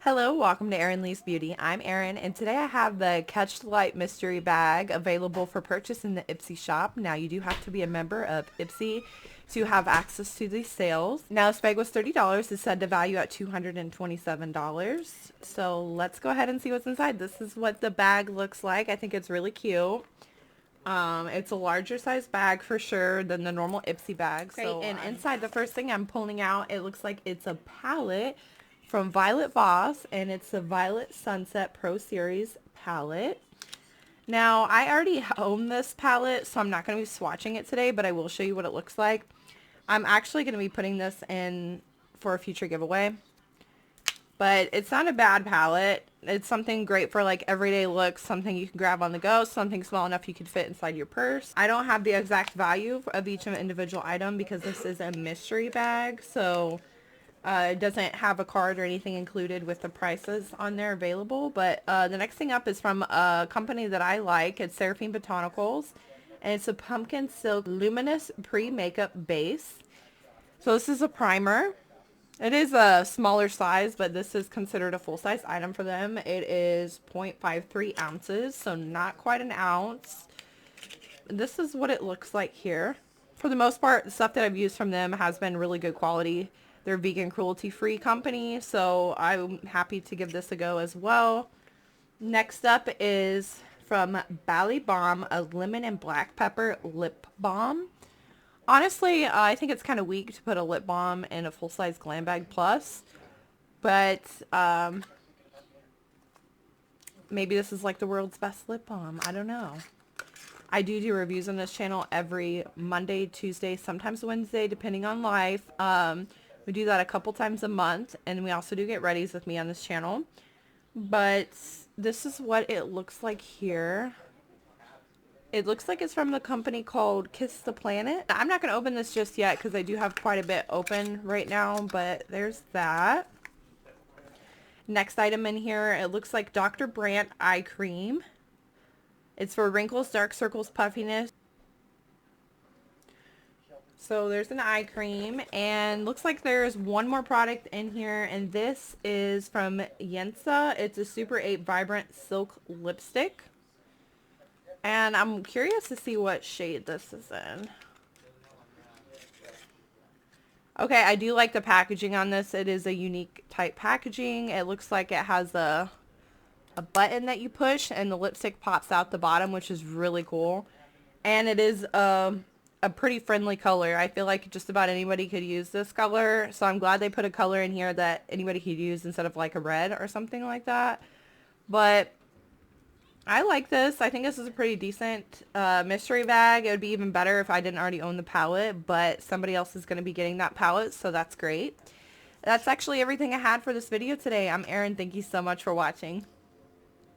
Hello, welcome to Erin Lee's Beauty. I'm Erin, and today I have the Catch the Light mystery bag available for purchase in the Ipsy shop. Now, you do have to be a member of Ipsy to have access to these sales. Now, this bag was $30. It's said to value at $227. So let's go ahead and see what's inside. This is what the bag looks like. I think it's really cute. It's a larger size bag for sure than the normal Ipsy bag. So, and inside, the first thing I'm pulling out, it looks like it's a palette from Violet Voss, and it's the Violet Sunset Pro Series palette. Now, I already own this palette, so I'm not going to be swatching it today, but I will show you what it looks like. I'm actually going to be putting this in for a future giveaway. But it's not a bad palette. It's something great for like everyday looks, something you can grab on the go, something small enough you can fit inside your purse. I don't have the exact value of each individual item because this is a mystery bag, so it doesn't have a card or anything included with the prices on there available. But the next thing up is from a company that I like. It's Seraphine Botanicals, and it's a Pumpkin Silk Luminous Pre-Makeup Base. So this is a primer. It is a smaller size, but this is considered a full-size item for them. It is 0.53 ounces, so not quite an ounce. This is what it looks like here. For the most part, the stuff that I've used from them has been really good quality. They're a vegan, cruelty-free company, so I'm happy to give this a go as well. Next up is from Balm, a lemon and black pepper lip balm. Honestly, I think it's kind of weak to put a lip balm in a full-size glam bag plus, but maybe this is like the world's best lip balm. I don't know. I do reviews on this channel every Monday, Tuesday, sometimes Wednesday, depending on life. We do that a couple times a month, and we also do get readies with me on this channel. But this is what it looks like here. It looks like it's from the company called Kiss the Planet. I'm not going to open this just yet because I do have quite a bit open right now, but there's that. Next item in here, it looks like Dr. Brandt Eye Cream. It's for wrinkles, dark circles, puffiness. So there's an eye cream, and looks like there's one more product in here, and this is from Yensa. It's a Super 8 Vibrant Silk Lipstick. And I'm curious to see what shade this is in. Okay, I do like the packaging on this. It is a unique type packaging. It looks like it has a button that you push, and the lipstick pops out the bottom, which is really cool. And it is a pretty friendly color. I feel like just about anybody could use this color, so I'm glad they put a color in here that anybody could use instead of like a red or something like that. But I like this. I think this is a pretty decent mystery bag. It would be even better if I didn't already own the palette, but somebody else is going to be getting that palette, so that's great. That's actually everything I had for this video today. I'm Erin. Thank you so much for watching.